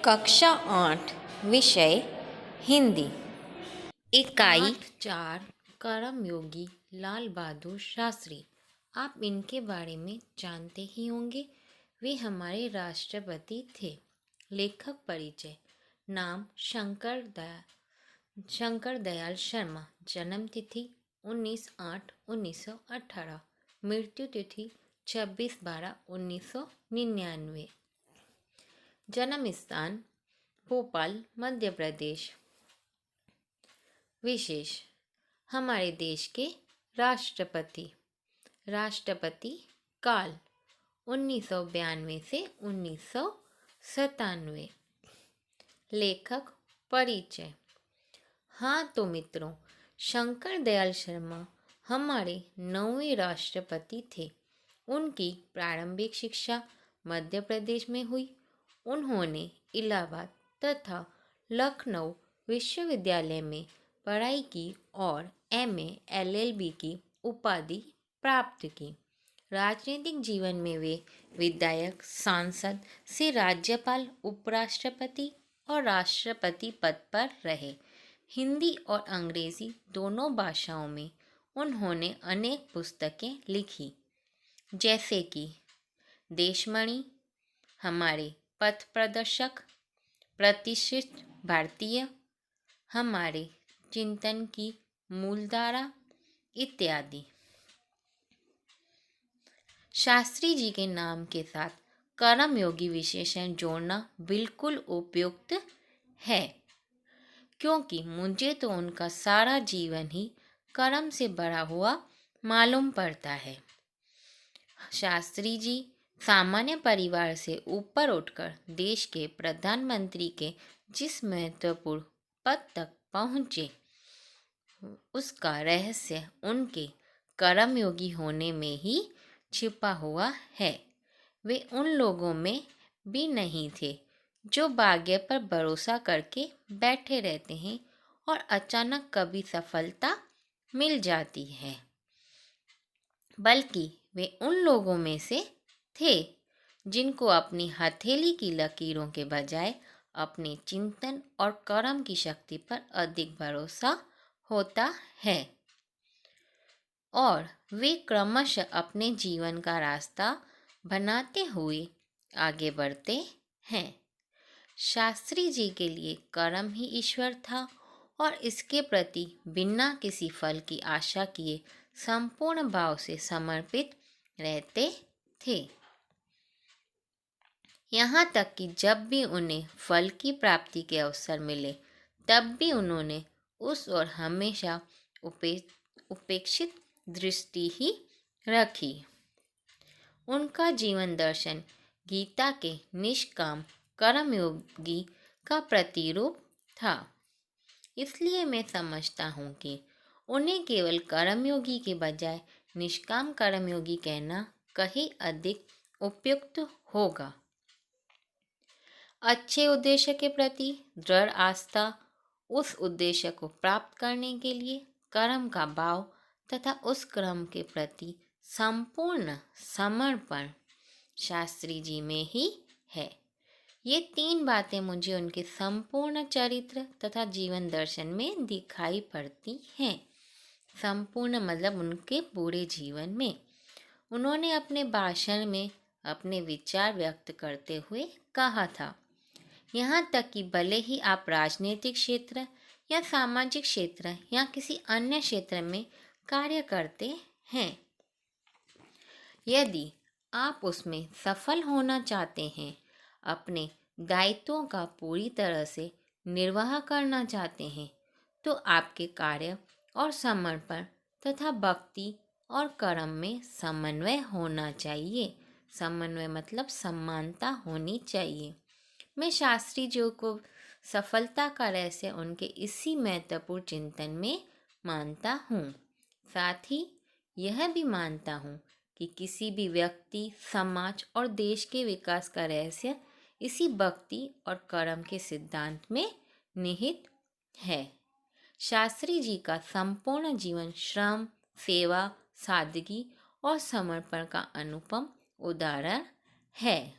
कक्षा 8 विषय हिंदी। इकाई 4 कर्मयोगी लाल बहादुर शास्त्री। आप इनके बारे में जानते ही होंगे। वे हमारे राष्ट्रपति थे। लेखक परिचय। नाम शंकर दयाल शर्मा। जन्म तिथि 19/8/1918। मृत्यु तिथि 26/12/1999। जन्म स्थान भोपाल मध्य प्रदेश। विशेष। हमारे देश के राष्ट्रपति काल 1992 से 1997। लेखक परिचय। हाँ तो मित्रों, शंकर दयाल शर्मा हमारे 9वें राष्ट्रपति थे। उनकी प्रारंभिक शिक्षा मध्य प्रदेश में हुई। उन्होंने इलाहाबाद तथा लखनऊ विश्वविद्यालय में पढ़ाई की और MA LLB की उपाधि प्राप्त की। राजनीतिक जीवन में वे विधायक, सांसद से राज्यपाल, उपराष्ट्रपति और राष्ट्रपति पद पर रहे। हिंदी और अंग्रेजी दोनों भाषाओं में उन्होंने अनेक पुस्तकें लिखी, जैसे कि देशमणि, हमारे पथ प्रदर्शक, प्रतिष्ठित भारतीय, हमारे चिंतन की मूलधारा इत्यादि। शास्त्री जी के नाम के साथ कर्मयोगी विशेषण जोड़ना बिल्कुल उपयुक्त है, क्योंकि मुझे तो उनका सारा जीवन ही कर्म से भरा हुआ मालूम पड़ता है। शास्त्री जी सामान्य परिवार से ऊपर उठकर देश के प्रधानमंत्री के जिस महत्वपूर्ण पद तक पहुँचे, उसका रहस्य उनके कर्मयोगी होने में ही छिपा हुआ है। वे उन लोगों में भी नहीं थे जो भाग्य पर भरोसा करके बैठे रहते हैं और अचानक कभी सफलता मिल जाती है, बल्कि वे उन लोगों में से थे जिनको अपनी हथेली की लकीरों के बजाय अपने चिंतन और कर्म की शक्ति पर अधिक भरोसा होता है और वे क्रमशः अपने जीवन का रास्ता बनाते हुए आगे बढ़ते हैं। शास्त्री जी के लिए कर्म ही ईश्वर था और इसके प्रति बिना किसी फल की आशा किए संपूर्ण भाव से समर्पित रहते थे। यहाँ तक कि जब भी उन्हें फल की प्राप्ति के अवसर मिले, तब भी उन्होंने उस ओर हमेशा उपेक्षित दृष्टि ही रखी। उनका जीवन दर्शन गीता के निष्काम कर्मयोगी का प्रतिरूप था। इसलिए मैं समझता हूँ कि उन्हें केवल कर्मयोगी के बजाय निष्काम कर्मयोगी कहना कहीं अधिक उपयुक्त होगा। अच्छे उद्देश्य के प्रति दृढ़ आस्था, उस उद्देश्य को प्राप्त करने के लिए कर्म का भाव तथा उस कर्म के प्रति संपूर्ण समर्पण शास्त्री जी में ही है। ये 3 बातें मुझे उनके संपूर्ण चरित्र तथा जीवन दर्शन में दिखाई पड़ती हैं। संपूर्ण मतलब उनके पूरे जीवन में। उन्होंने अपने भाषण में अपने विचार व्यक्त करते हुए कहा था, यहाँ तक कि भले ही आप राजनीतिक क्षेत्र या सामाजिक क्षेत्र या किसी अन्य क्षेत्र में कार्य करते हैं, यदि आप उसमें सफल होना चाहते हैं, अपने दायित्वों का पूरी तरह से निर्वाह करना चाहते हैं, तो आपके कार्य और समर्पण तथा भक्ति और कर्म में समन्वय होना चाहिए। समन्वय मतलब समानता होनी चाहिए। मैं शास्त्री जी को सफलता का रहस्य उनके इसी महत्वपूर्ण चिंतन में मानता हूँ। साथ ही यह भी मानता हूँ कि किसी भी व्यक्ति, समाज और देश के विकास का रहस्य इसी भक्ति और कर्म के सिद्धांत में निहित है। शास्त्री जी का संपूर्ण जीवन श्रम, सेवा, सादगी और समर्पण का अनुपम उदाहरण है।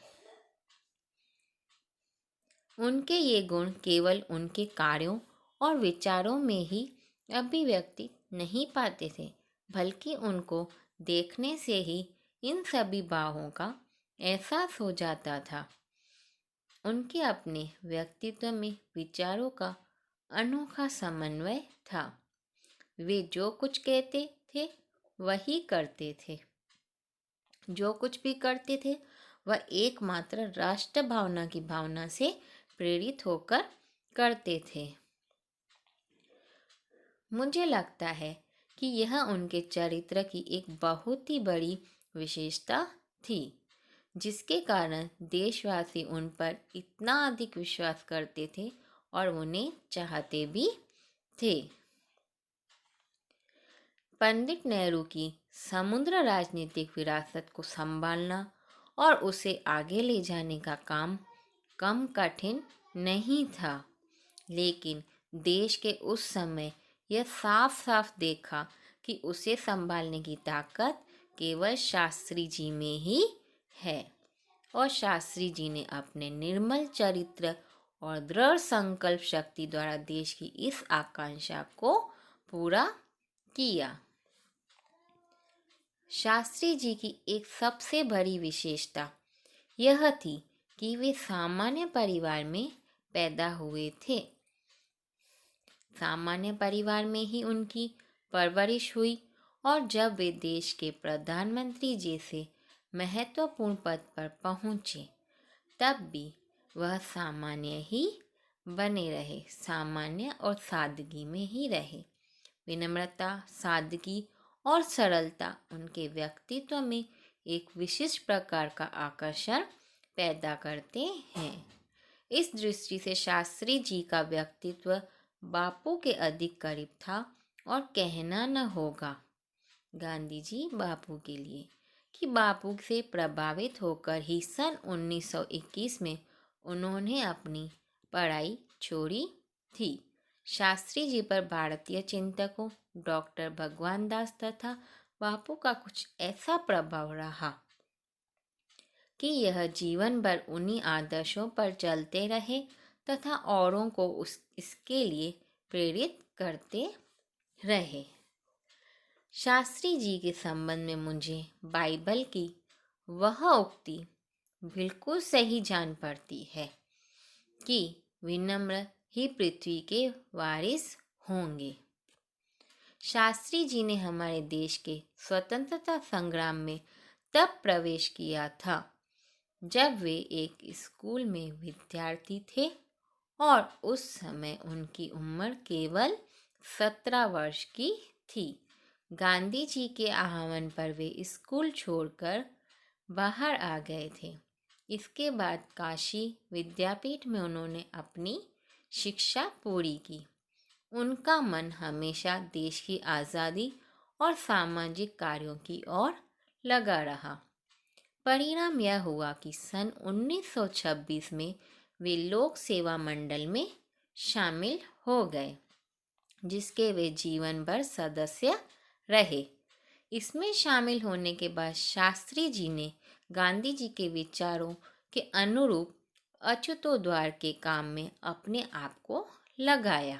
उनके ये गुण केवल उनके कार्यों और विचारों में ही अभिव्यक्ति नहीं पाते थे, बल्कि उनको देखने से ही इन सभी भावों का एहसास हो जाता था। उनके अपने व्यक्तित्व में विचारों का अनोखा समन्वय था। वे जो कुछ कहते थे वही करते थे। जो कुछ भी करते थे वह एकमात्र राष्ट्र भावना की भावना से प्रेरित होकर करते थे। मुझे लगता है कि यह उनके चरित्र की एक बहुत ही बड़ी विशेषता थी, जिसके कारण देशवासी उन पर इतना अधिक विश्वास करते थे और उन्हें चाहते भी थे। पंडित नेहरू की समुद्र राजनीतिक विरासत को संभालना और उसे आगे ले जाने का काम कम कठिन नहीं था, लेकिन देश के उस समय यह साफ साफ देखा कि उसे संभालने की ताकत केवल शास्त्री जी में ही है, और शास्त्री जी ने अपने निर्मल चरित्र और दृढ़ संकल्प शक्ति द्वारा देश की इस आकांक्षा को पूरा किया। शास्त्री जी की एक सबसे बड़ी विशेषता यह थी कि वे सामान्य परिवार में पैदा हुए थे। सामान्य परिवार में ही उनकी परवरिश हुई और जब वे देश के प्रधानमंत्री जैसे महत्वपूर्ण पद पर पहुँचे, तब भी वह सामान्य ही बने रहे, सामान्य और सादगी में ही रहे। विनम्रता, सादगी और सरलता उनके व्यक्तित्व में एक विशिष्ट प्रकार का आकर्षण पैदा करते हैं। इस दृष्टि से शास्त्री जी का व्यक्तित्व बापू के अधिक करीब था, और कहना न होगा गांधी जी बापू के लिए कि बापू से प्रभावित होकर ही सन 1921 में उन्होंने अपनी पढ़ाई छोड़ी थी। शास्त्री जी पर भारतीय चिंतकों डॉक्टर भगवान दास तथा बापू का कुछ ऐसा प्रभाव रहा कि यह जीवन भर उन्हीं आदर्शों पर चलते रहे तथा औरों को इसके लिए प्रेरित करते रहे। शास्त्री जी के संबंध में मुझे बाइबल की वह उक्ति बिल्कुल सही जान पड़ती है कि विनम्र ही पृथ्वी के वारिस होंगे। शास्त्री जी ने हमारे देश के स्वतंत्रता संग्राम में तब प्रवेश किया था जब वे एक स्कूल में विद्यार्थी थे, और उस समय उनकी उम्र केवल 17 वर्ष की थी। गांधी जी के आह्वान पर वे स्कूल छोड़कर बाहर आ गए थे। इसके बाद काशी विद्यापीठ में उन्होंने अपनी शिक्षा पूरी की। उनका मन हमेशा देश की आज़ादी और सामाजिक कार्यों की ओर लगा रहा। परिणाम यह हुआ कि सन 1926 में वे लोक सेवा मंडल में शामिल हो गए, जिसके वे जीवन भर सदस्य रहे। इसमें शामिल होने के बाद शास्त्री जी ने गांधी जी के विचारों के अनुरूप अछूतोद्वार के काम में अपने आप को लगाया।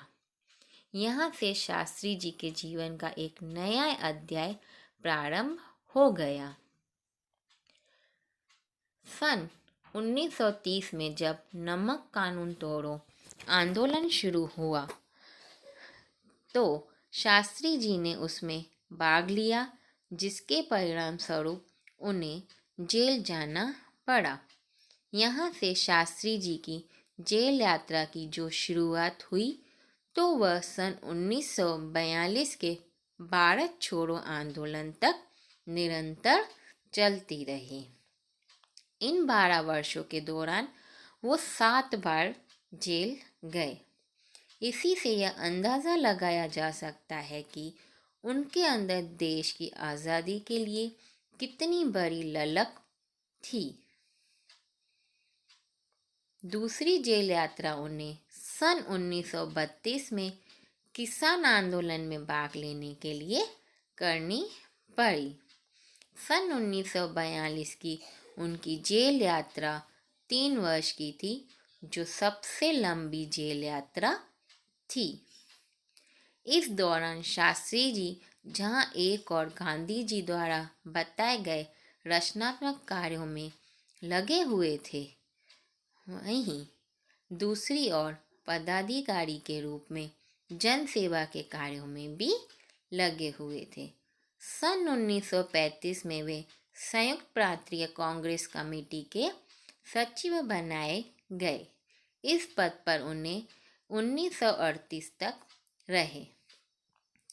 यहाँ से शास्त्री जी के जीवन का एक नया अध्याय प्रारंभ हो गया। सन 1930 में जब नमक कानून तोड़ो आंदोलन शुरू हुआ, तो शास्त्री जी ने उसमें भाग लिया, जिसके परिणाम स्वरूप उन्हें जेल जाना पड़ा। यहाँ से शास्त्री जी की जेल यात्रा की जो शुरुआत हुई, तो वह सन 1942 के भारत छोड़ो आंदोलन तक निरंतर चलती रही। इन 12 वर्षों के दौरान वो 7 बार जेल गए। इसी से यह अंदाज़ा लगाया जा सकता है कि उनके अंदर देश की आज़ादी के लिए कितनी बड़ी ललक थी। दूसरी जेल यात्रा उन्हें सन 1932 में किसान आंदोलन में भाग लेने के लिए करनी पड़ी। सन 1942 की उनकी जेल यात्रा 3 वर्ष की थी, जो सबसे लंबी जेल यात्रा थी। इस दौरान शास्त्री जी जहां एक और गांधी जी द्वारा बताए गए रचनात्मक कार्यों में लगे हुए थे, वहीं दूसरी ओर पदाधिकारी के रूप में जन सेवा के कार्यों में भी लगे हुए थे। सन 1935 में वे संयुक्त प्रांतीय कांग्रेस कमेटी के सचिव बनाए गए। इस पद पर उन्हें 1938 तक रहे।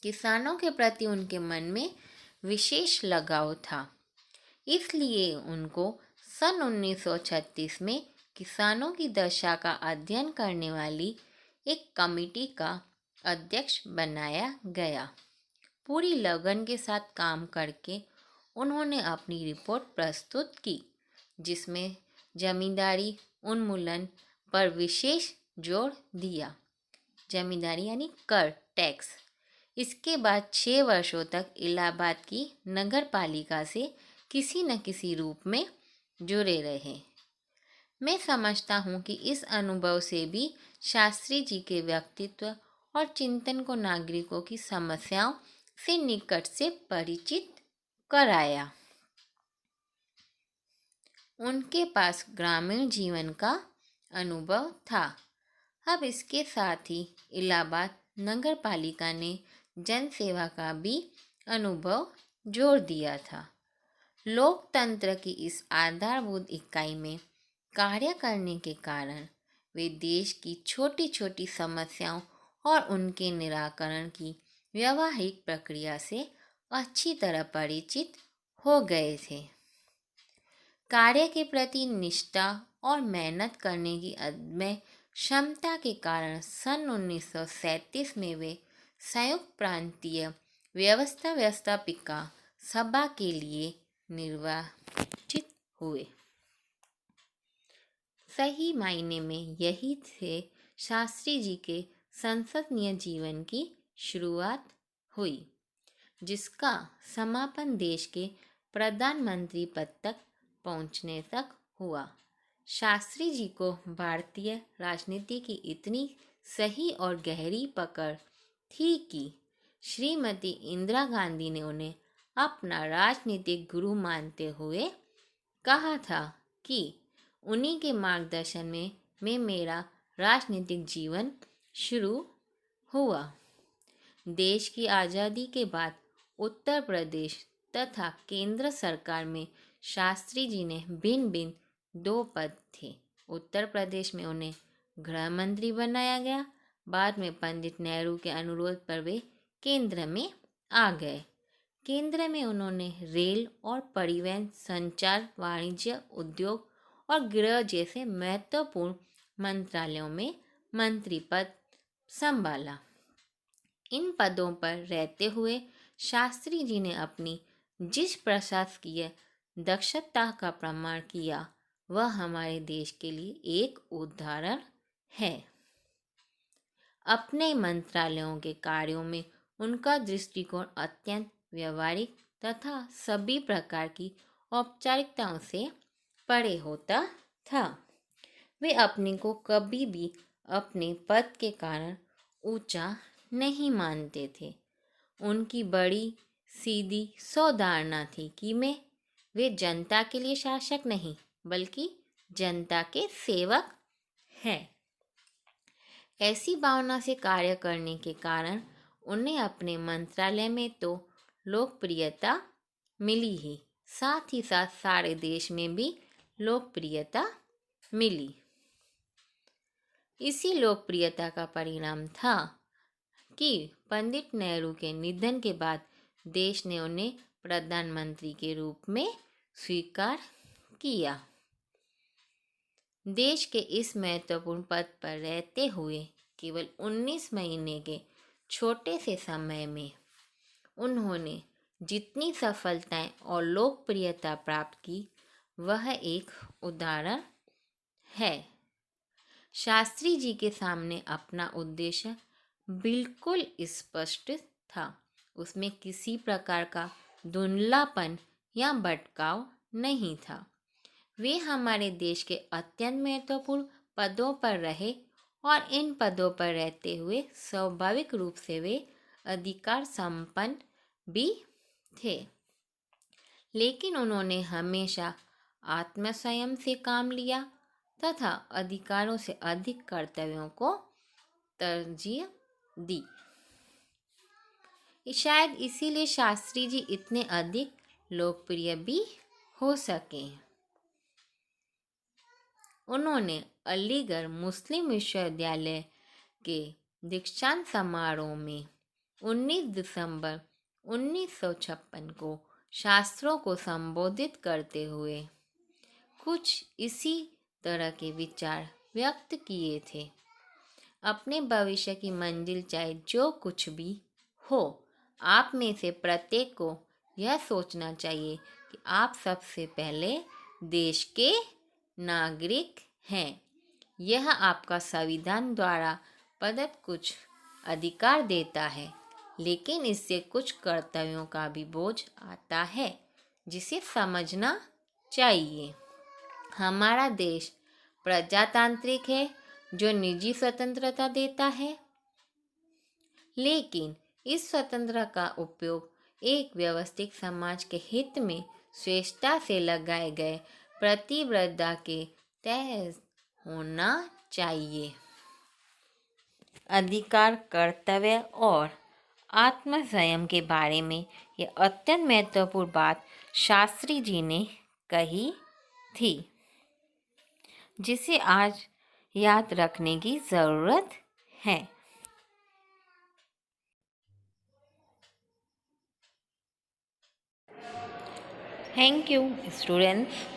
किसानों के प्रति उनके मन में विशेष लगाव था, इसलिए उनको सन 1936 में किसानों की दशा का अध्ययन करने वाली एक कमेटी का अध्यक्ष बनाया गया। पूरी लगन के साथ काम करके उन्होंने अपनी रिपोर्ट प्रस्तुत की, जिसमें जमींदारी उन्मूलन पर विशेष जोर दिया। जमींदारी यानी कर, टैक्स। इसके बाद 6 वर्षों तक इलाहाबाद की नगर पालिका से किसी न किसी रूप में जुड़े रहे। मैं समझता हूँ कि इस अनुभव से भी शास्त्री जी के व्यक्तित्व और चिंतन को नागरिकों की समस्याओं से निकट से परिचित कराया। उनके पास ग्रामीण जीवन का अनुभव था। अब इसके साथ ही इलाहाबाद नगर पालिका ने जन सेवा का भी अनुभव जोड़ दिया था। लोकतंत्र की इस आधारभूत इकाई में कार्य करने के कारण वे देश की छोटी छोटी समस्याओं और उनके निराकरण की व्यावहारिक प्रक्रिया से अच्छी तरह परिचित हो गए थे। कार्य के प्रति निष्ठा और मेहनत करने की अदम्य क्षमता के कारण सन 1937 में वे संयुक्त प्रांतीय व्यवस्थापिका सभा के लिए निर्वाचित हुए। सही मायने में यही थे शास्त्री जी के संसदीय जीवन की शुरुआत हुई, जिसका समापन देश के प्रधानमंत्री पद तक पहुंचने तक हुआ। शास्त्री जी को भारतीय राजनीति की इतनी सही और गहरी पकड़ थी कि श्रीमती इंदिरा गांधी ने उन्हें अपना राजनीतिक गुरु मानते हुए कहा था कि उन्हीं के मार्गदर्शन में मेरा राजनीतिक जीवन शुरू हुआ। देश की आज़ादी के बाद उत्तर प्रदेश तथा केंद्र सरकार में शास्त्री जी ने भिन्न भिन्न 2 पद थे। उत्तर प्रदेश में उन्हें गृह मंत्री बनाया गया। बाद में पंडित नेहरू के अनुरोध पर वे केंद्र में आ गए। केंद्र में उन्होंने रेल और परिवहन, संचार, वाणिज्य, उद्योग और गृह जैसे महत्वपूर्ण मंत्रालयों में मंत्री पद संभाला। इन पदों पर रहते हुए शास्त्री जी ने अपनी जिस प्रशासकीय दक्षता का प्रमाण किया, वह हमारे देश के लिए एक उदाहरण है। अपने मंत्रालयों के कार्यों में उनका दृष्टिकोण अत्यंत व्यवहारिक तथा सभी प्रकार की औपचारिकताओं से परे होता था। वे अपने को कभी भी अपने पद के कारण ऊंचा नहीं मानते थे। उनकी बड़ी सीधी सौधारणा थी कि वे जनता के लिए शासक नहीं बल्कि जनता के सेवक हैं। ऐसी भावना से कार्य करने के कारण उन्हें अपने मंत्रालय में तो लोकप्रियता मिली ही, साथ ही साथ सारे देश में भी लोकप्रियता मिली। इसी लोकप्रियता का परिणाम था कि पंडित नेहरू के निधन के बाद देश ने उन्हें प्रधानमंत्री के रूप में स्वीकार किया। देश के इस महत्वपूर्ण पद पर रहते हुए केवल 19 महीने के छोटे से समय में उन्होंने जितनी सफलताएं और लोकप्रियता प्राप्त की, वह एक उदाहरण है। शास्त्री जी के सामने अपना उद्देश्य बिल्कुल स्पष्ट था। उसमें किसी प्रकार का धुंधलापन या भटकाव नहीं था। वे हमारे देश के अत्यंत महत्वपूर्ण पदों पर रहे और इन पदों पर रहते हुए स्वाभाविक रूप से वे अधिकार संपन्न भी थे। लेकिन उन्होंने हमेशा आत्मसंयम से काम लिया तथा अधिकारों से अधिक कर्तव्यों को तरजीह दी। शायद इसीलिए शास्त्री जी इतने अधिक लोकप्रिय भी हो सके। उन्होंने अलीगढ़ मुस्लिम विश्वविद्यालय के दीक्षांत समारोह में 19 दिसंबर 1956 को शास्त्रों को संबोधित करते हुए कुछ इसी तरह के विचार व्यक्त किए थे। अपने भविष्य की मंजिल चाहे जो कुछ भी हो, आप में से प्रत्येक को यह सोचना चाहिए कि आप सबसे पहले देश के नागरिक हैं। यह आपका संविधान द्वारा प्रदत्त कुछ अधिकार देता है, लेकिन इससे कुछ कर्तव्यों का भी बोझ आता है जिसे समझना चाहिए। हमारा देश प्रजातांत्रिक है जो निजी स्वतंत्रता देता है, लेकिन इस स्वतंत्रता का उपयोग एक व्यवस्थित समाज के हित में स्वेच्छा से लगाए गए प्रतिबद्धता के तहत होना चाहिए। अधिकार, कर्तव्य और आत्मसंयम के बारे में यह अत्यंत महत्वपूर्ण बात शास्त्री जी ने कही थी, जिसे आज याद रखने की ज़रूरत है। Thank you students.